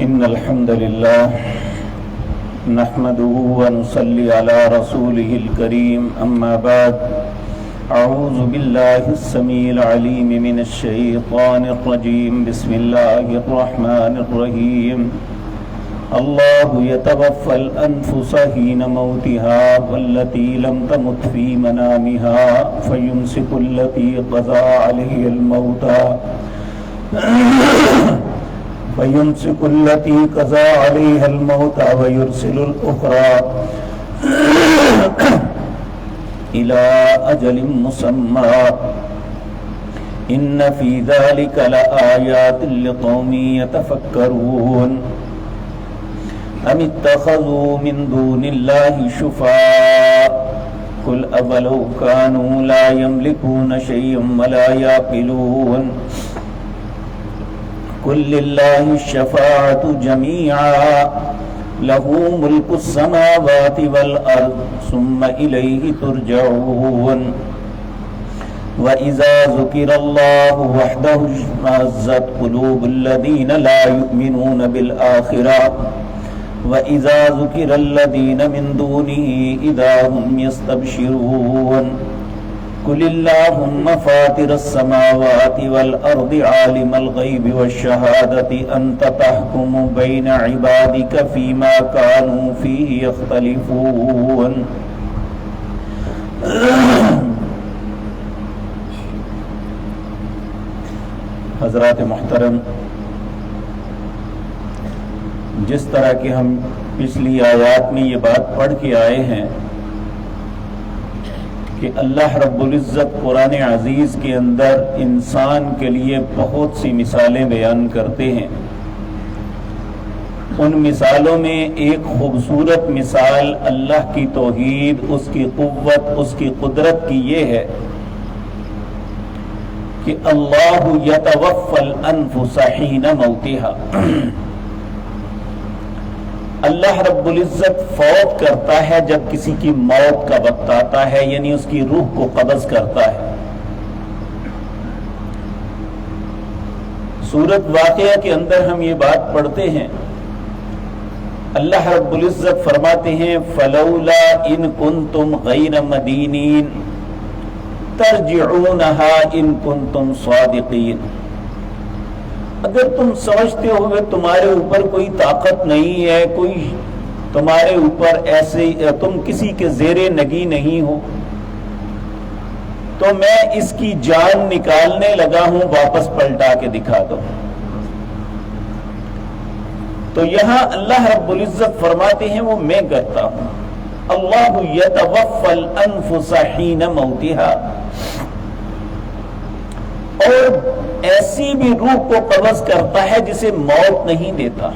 إن الحمد لله نحمده ونصلي على رسوله الكريم أما بعد أعوذ بالله السميع العليم من الشيطان الرجيم بسم الله الرحمن الرحيم الله يتوفى الأنفس حين موتها والتي لم تمت في منامها فيمسك التي قضى عليها الموت ويرسل الأخرى إلى أجل مسمى إن في ذلك لآيات لقوم يتفكرون أم اتخذوا من دون الله شفعاء قل أولو كانوا لا يملكون شيئا ولا يعقلون قل لله الشفاعة جميعا له ملك السماوات والأرض ثم إليه ترجعون وإذا ذكر الله وحده اشمأزت قلوب الذين لا يؤمنون بالآخرة وَإِذَا ذُكِرَ الَّذِينَ مِن دُونِهِ إِذَا هُمْ يَسْتَبْشِرُونَ قُلِ اللَّهُمَّ فَاطِرَ السَّمَاوَاتِ وَالْأَرْضِ عَالِمَ الْغَيْبِ وَالشَّهَادَةِ أَنْتَ تَحْكُمُ بَيْنَ عِبَادِكَ فِيمَا كَانُوا فِيهِ يَخْتَلِفُونَ حضرات محترم، جس طرح کہ ہم پچھلی آیات میں یہ بات پڑھ کے آئے ہیں کہ اللہ رب العزت قرآن عزیز کے اندر انسان کے لیے بہت سی مثالیں بیان کرتے ہیں، ان مثالوں میں ایک خوبصورت مثال اللہ کی توحید، اس کی قوت، اس کی قدرت کی یہ ہے کہ اللہ یتوفی الانفس حین موتها، اللہ رب العزت فوت کرتا ہے جب کسی کی موت کا وقت آتا ہے، یعنی اس کی روح کو قبض کرتا ہے۔ سورۃ واقعہ کے اندر ہم یہ بات پڑھتے ہیں، اللہ رب العزت فرماتے ہیں فَلَوْلَا إِن كُنتُمْ غَيْرَ مَدِينِينَ تَرْجِعُونَهَا إِن كُنتُمْ صَادِقِينَ، اگر تم سمجھتے ہو کہ تمہارے اوپر کوئی طاقت نہیں ہے، کوئی تمہارے اوپر ایسے تم کسی کے زیر نگی نہیں ہو، تو میں اس کی جان نکالنے لگا ہوں، واپس پلٹا کے دکھا دو۔ تو یہاں اللہ رب العزت فرماتے ہیں وہ میں کرتا ہوں، اللہ یتوفی الانفس حین موتها، اور ایسی بھی روح کو قبض کرتا ہے جسے موت نہیں دیتا،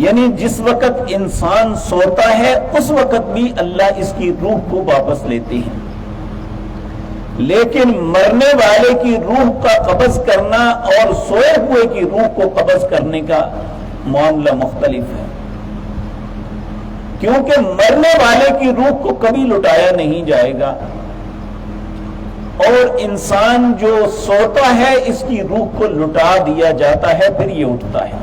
یعنی جس وقت انسان سوتا ہے اس وقت بھی اللہ اس کی روح کو واپس لیتے ہیں، لیکن مرنے والے کی روح کا قبض کرنا اور سوئے ہوئے کی روح کو قبض کرنے کا معاملہ مختلف ہے، کیونکہ مرنے والے کی روح کو کبھی لٹایا نہیں جائے گا، اور انسان جو سوتا ہے اس کی روح کو لٹا دیا جاتا ہے، پھر یہ اٹھتا ہے۔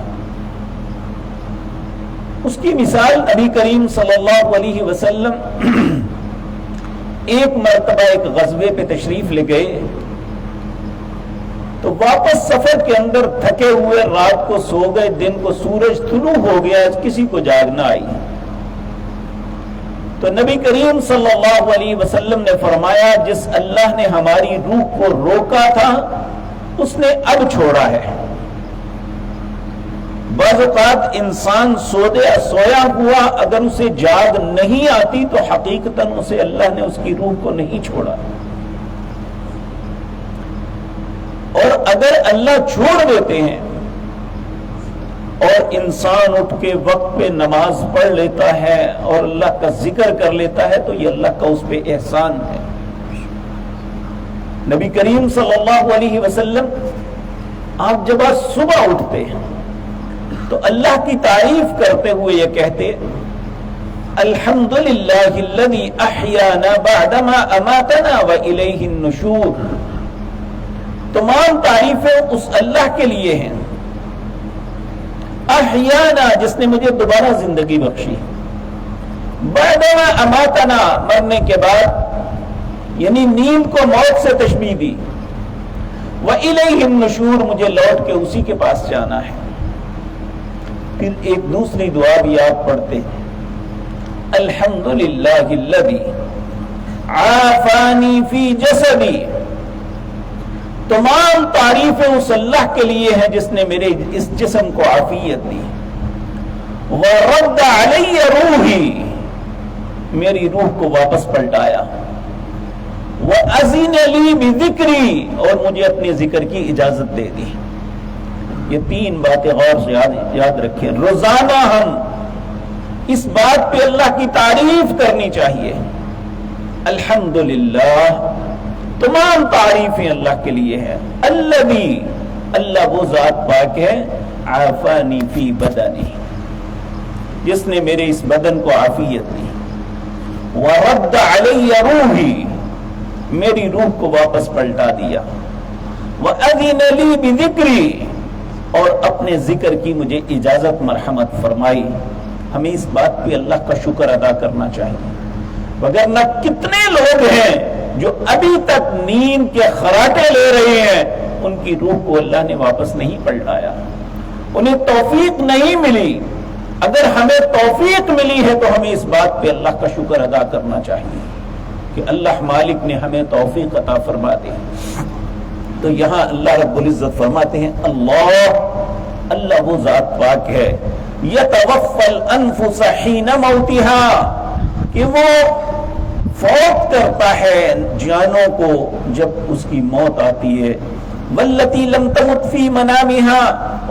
اس کی مثال نبی کریم صلی اللہ علیہ وسلم ایک مرتبہ ایک غزوے پہ تشریف لے گئے، تو واپس سفر کے اندر تھکے ہوئے رات کو سو گئے، دن کو سورج طلوع ہو گیا، کسی کو جاگ نہ آئی، تو نبی کریم صلی اللہ علیہ وسلم نے فرمایا جس اللہ نے ہماری روح کو روکا تھا اس نے اب چھوڑا ہے۔ بعض اوقات انسان سویا ہوا اگر اسے جاگ نہیں آتی تو حقیقتاً اسے اللہ نے اس کی روح کو نہیں چھوڑا، اور اگر اللہ چھوڑ دیتے ہیں اور انسان اٹھ کے وقت پہ نماز پڑھ لیتا ہے اور اللہ کا ذکر کر لیتا ہے تو یہ اللہ کا اس پہ احسان ہے۔ نبی کریم صلی اللہ علیہ وسلم آپ جب آج صبح اٹھتے ہیں تو اللہ کی تعریف کرتے ہوئے یہ کہتے الحمدللہ الذی احیانا بعدما اماتنا والیہ النشور، تمام تعریفیں اس اللہ کے لیے ہیں احیانا جس نے مجھے دوبارہ زندگی بخشی، بعدما اماتنا مرنے کے بعد، یعنی نیند کو موت سے تشبیہ دی، وَإِلَيْهِ النُّشُورُ مجھے لوٹ کے اسی کے پاس جانا ہے۔ پھر ایک دوسری دعا بھی آپ پڑھتے ہیں، الحمدللہ الذی عافانی فی جسدی، تمام تعریفیں اس اللہ کے لیے ہیں جس نے میرے اس جسم کو عافیت دی، وَرَدَّ عَلَيَّ روحی میری روح کو واپس پلٹایا، وَأَذِنَ لِي بِذِكْرِي اور مجھے اپنے ذکر کی اجازت دے دی۔ یہ تین باتیں غور سے یاد رکھیں، روزانہ ہم اس بات پہ اللہ کی تعریف کرنی چاہیے، الحمدللہ تمام تعریفیں اللہ کے لیے ہیں، الذی اللہ وہ ذات پاک ہے، عافانی فی بدنی جس نے میرے اس بدن کو عافیت دی، وَرَدَّ عَلَيَّ روحی میری روح کو واپس پلٹا دیا، وَأَذِنَ لِي بِذِكْرِي اور اپنے ذکر کی مجھے اجازت مرحمت فرمائی۔ ہمیں اس بات پہ اللہ کا شکر ادا کرنا چاہیے، وگرنہ کتنے لوگ ہیں جو ابھی تک نیند کے خراٹے لے رہے ہیں، ان کی روح کو اللہ نے واپس نہیں پلٹایا، انہیں توفیق نہیں ملی۔ اگر ہمیں توفیق ملی ہے تو ہمیں اس بات پہ اللہ کا شکر ادا کرنا چاہیے کہ اللہ مالک نے ہمیں توفیق عطا فرما دی۔ تو یہاں اللہ رب العزت فرماتے ہیں اللہ وہ ذات پاک ہے، یتوفی الانفس حین موتها کہ وہ فوت کرتا ہے جانوں کو جب اس کی موت آتی ہے، والتی لم تمت فی منامها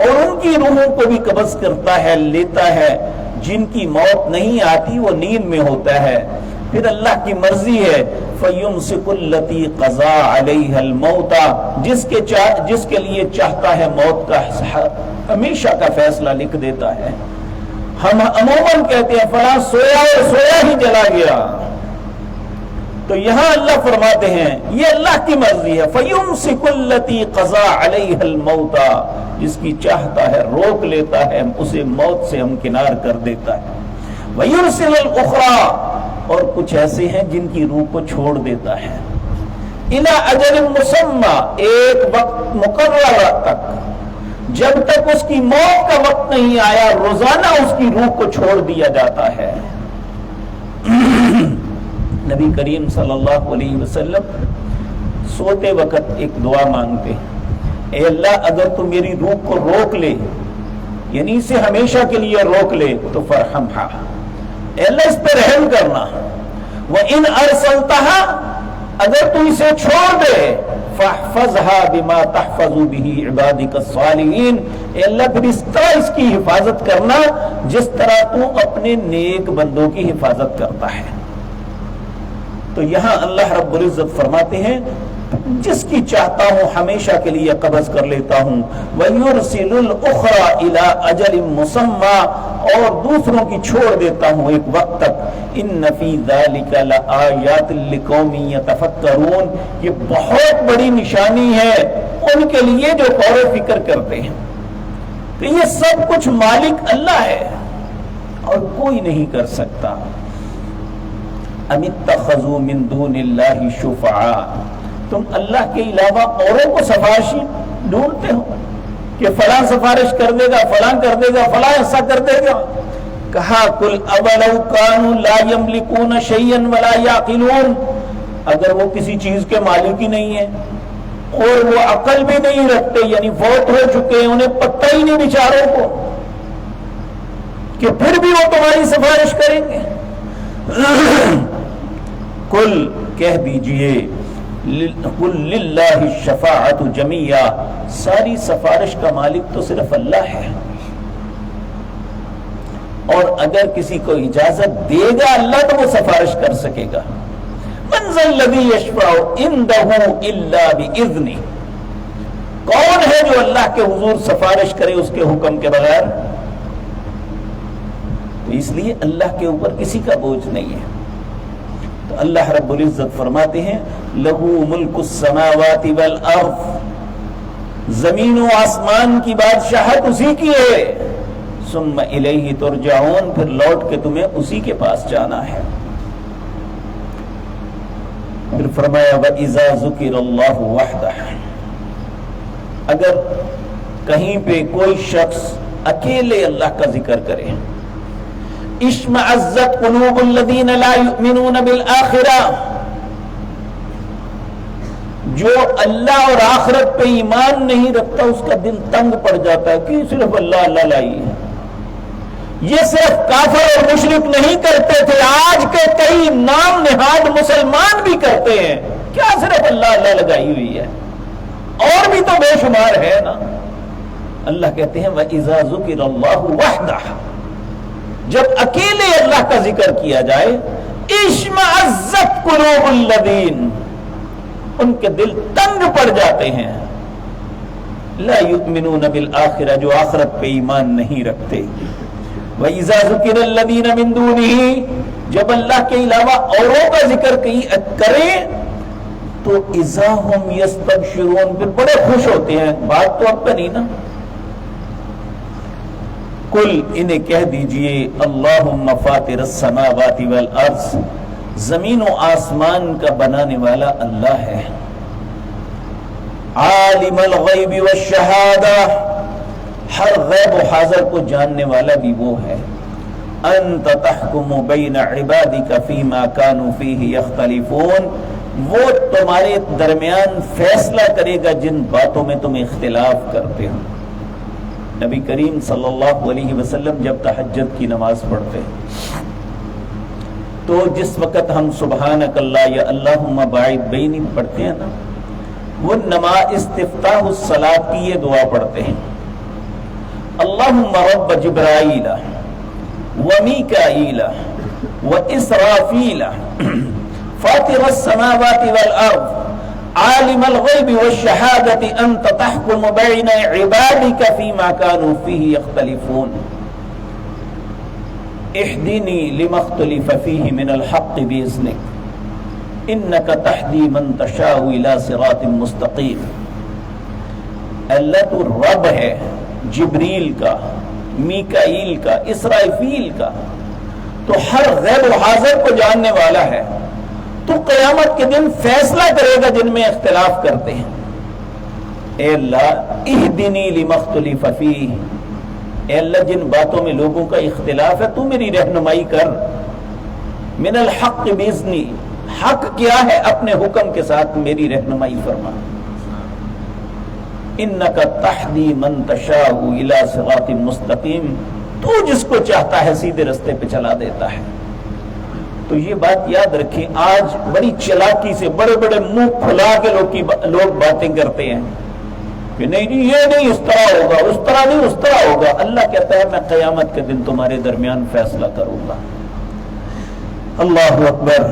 اور ان کی روحوں کو بھی قبض کرتا ہے، لیتا ہے جن کی موت نہیں آتی وہ نیند میں ہوتا ہے۔ پھر اللہ کی مرضی ہے فَيُمْسِكُ الَّتِي قَضَى عَلَيْهَا الْمَوْتَ جس کے لیے چاہتا ہے موت کا ہمیشہ کا فیصلہ لکھ دیتا ہے۔ ہم عموماً کہتے ہیں فلاں سویا اور سویا ہی چلا گیا، تو یہاں اللہ فرماتے ہیں یہ اللہ کی مرضی ہے، فَيُمْسِكُ الَّتِي قَضَى عَلَيْهَا الْمَوْتَ جس کی چاہتا ہے روک لیتا ہے، اسے موت سے ہمکنار کر دیتا ہے، وَيُرْسِلُ الْأُخْرَى اور کچھ ایسے ہیں جن کی روح کو چھوڑ دیتا ہے، اِلَىٰ أَجَلٍ مُّسَمَّى ایک وقت مقررہ تک، جب تک اس کی موت کا وقت نہیں آیا روزانہ اس کی روح کو چھوڑ دیا جاتا ہے۔ نبی کریم صلی اللہ علیہ وسلم سوتے وقت ایک دعا مانگتے، اے اللہ اگر تو میری روح کو روک لے، یعنی اسے ہمیشہ کے لیے روک لے تو فرحمھا، اے اللہ اس پہ رحم کرنا، وَإِنْ أَرْسَلْتَهَا اگر تو اسے چھوڑ دے فَاحْفَظْهَا بِمَا تَحْفَظُ بِهِ عِبَادِكَ الصَّالِحِينَ اے اللہ پھر اس طرح اس کی حفاظت کرنا جس طرح تو اپنے نیک بندوں کی حفاظت کرتا ہے۔ تو یہاں اللہ رب العزت فرماتے ہیں جس کی چاہتا ہوں ہمیشہ کے لیے قبض کر لیتا ہوں، وَيُرْسِلُ الْأُخْرَى إِلَىٰ أَجَلٍ مُّسَمَّى اور دوسروں کی چھوڑ دیتا ہوں ایک وقت تک، إِنَّ فِي ذَلِكَ لَآيَاتٍ لِقَوْمٍ يَتَفَكَّرُونَ یہ بہت بڑی نشانی ہے ان کے لیے جو غور و فکر کرتے ہیں کہ یہ سب کچھ مالک اللہ ہے اور کوئی نہیں کر سکتا۔ أَمِ اتَّخَذُوا مِن دُونِ اللَّهِ شُفَعَاءَ تم اللہ کے علاوہ اوروں کو سفارشی ڈھونڈتے ہو کہ فلاں سفارش کر دے گا، فلاں کر دے گا، فلاں ایسا کر دے گا۔ کہا قُلْ أَوَلَوْ كَانُوا لَا يَمْلِكُونَ شَيْئًا وَلَا يَعْقِلُونَ اگر وہ کسی چیز کے مالک ہی نہیں ہیں اور وہ عقل بھی نہیں رکھتے، یعنی فوت ہو چکے ہیں، انہیں پتہ ہی نہیں بیچاروں کو کہ پھر بھی وہ تمہاری سفارش کریں گے۔ قل کہہ دیجئے قل للہ الشفاعۃ جمیعا ساری سفارش کا مالک تو صرف اللہ ہے، اور اگر کسی کو اجازت دے گا اللہ تو وہ سفارش کر سکے گا۔ من ذا الذی یشفع عندہ الا باذنہ کون ہے جو اللہ کے حضور سفارش کرے اس کے حکم کے بغیر؟ تو اس لیے اللہ کے اوپر کسی کا بوجھ نہیں ہے۔ تو اللہ رب العزت فرماتے ہیں لہو ملک السماوات والارض زمین و آسمان کی بادشاہت اسی کی ہے، ثم الیہ ترجعون، پھر لوٹ کے تمہیں اسی کے پاس جانا ہے۔ پھر فرمایا وَإِذَا ذُكِرَ اللَّهُ وَحْدَهُ، اگر کہیں پہ کوئی شخص اکیلے اللہ کا ذکر کرے، اشمعزت قلوب الذین لا یؤمنون بالآخرہ، جو اللہ اور آخرت پہ ایمان نہیں رکھتا اس کا دل تنگ پڑ جاتا ہے کہ صرف اللہ اللہ لائی ہے۔ یہ صرف کافر اور مشرک نہیں کرتے تھے، آج کے کئی نام نہاد مسلمان بھی کرتے ہیں، کیا صرف اللہ اللہ لگائی ہوئی ہے؟ اور بھی تو بے شمار ہے نا۔ اللہ کہتے ہیں وَإِذَا ذُكِرَ اللَّهُ وَحْدَهُ، جب اکیلے اللہ کا ذکر کیا جائے، اشمعزت قلوب الذین، ان کے دل تنگ پڑ جاتے ہیں، لا یؤمنون بالآخرہ، جو آخرت پہ ایمان نہیں رکھتے۔ وَإِذَا ذُكِرَ الَّذِينَ مِن دُونِهِ، جب اللہ کے علاوہ اوروں کا ذکر کریں تو اِذَا هُمْ يَسْتَبْشِرُونَ، پھر بڑے خوش ہوتے ہیں۔ بات تو اب پہ نہیں نا۔ قل، انہیں کہہ دیجئے، اللہم فاطر السماوات والارض، زمین و آسمان کا بنانے والا اللہ ہے، عالم الغیب والشہادہ، ہر غیب و حاضر کو جاننے والا بھی وہ ہے، انت تحکم بین عبادک فیما کانوا فیہ یختلفون، وہ تمہارے درمیان فیصلہ کرے گا جن باتوں میں تم اختلاف کرتے ہو۔ نبی کریم صلی اللہ علیہ وسلم جب تہجد کی نماز پڑھتے تو جس وقت ہم سبحانک اللہ یا اللہم باعد بینی پڑھتے ہیں نا، وہ نماز استفتاح الصلاۃ کی یہ دعا پڑھتے ہیں، اللہم رب جبرائیل ومیکائیل واسرافیل فاطر السماوات والارض عالم الغیب والشہادۃ انت تحکم بین عبادک فیما کانوا فیہ یختلفون اہدنی لما اختلف فیہ من الحق باذنک انک تہدی من تشاء الی صراط مستقیم۔ اللہ تو رب ہے، جبریل کا، میکائیل کا، اسرافیل کا، تو ہر غیب و حاضر کو جاننے والا ہے، تو قیامت کے دن فیصلہ کرے گا جن میں اختلاف کرتے ہیں۔ اے اللہ اہدنی لما اختلف فیہ، اے اللہ جن باتوں میں لوگوں کا اختلاف ہے تو میری رہنمائی کر، من الحق باذنی، حق کیا ہے اپنے حکم کے ساتھ میری رہنمائی فرما، انک تہدی من تشاء الی صراط مستقیم، تو جس کو چاہتا ہے سیدھے رستے پہ چلا دیتا ہے۔ تو یہ بات یاد رکھیں، آج بڑی چلاکی سے بڑے بڑے منہ کھلا کے لوگ باتیں کرتے ہیں کہ نہیں جی یہ نہیں اس طرح ہوگا، اس طرح نہیں اس طرح ہوگا۔ اللہ کہتا ہے میں قیامت کے دن تمہارے درمیان فیصلہ کروں گا۔ اللہ اکبر۔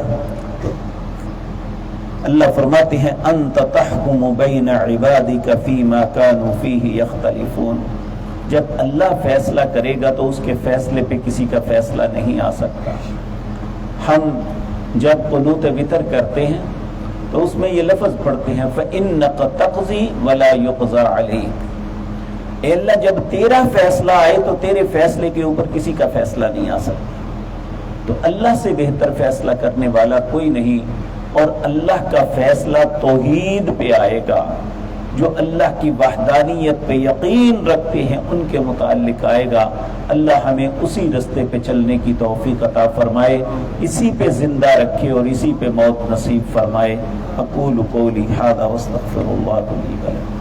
اللہ فرماتے ہیں انت تحکم بین عبادک فیما کانوا فیہ یختلفون، جب اللہ فیصلہ کرے گا تو اس کے فیصلے پہ کسی کا فیصلہ نہیں آ سکتا۔ ہم جب قنوت وتر کرتے ہیں تو اس میں یہ لفظ پڑھتے ہیں فَإِنَّكَ تَقْضِي وَلَا يُقْضَى عَلَيْكَ، اے اللہ جب تیرا فیصلہ آئے تو تیرے فیصلے کے اوپر کسی کا فیصلہ نہیں آ سکتا۔ تو اللہ سے بہتر فیصلہ کرنے والا کوئی نہیں، اور اللہ کا فیصلہ توحید پہ آئے گا، جو اللہ کی وحدانیت پہ یقین رکھتے ہیں ان کے متعلق آئے گا۔ اللہ ہمیں اسی رستے پہ چلنے کی توفیق عطا فرمائے، اسی پہ زندہ رکھے اور اسی پہ موت نصیب فرمائے۔ اقول قولی ھذا واستغفر اللہ لی ولکم۔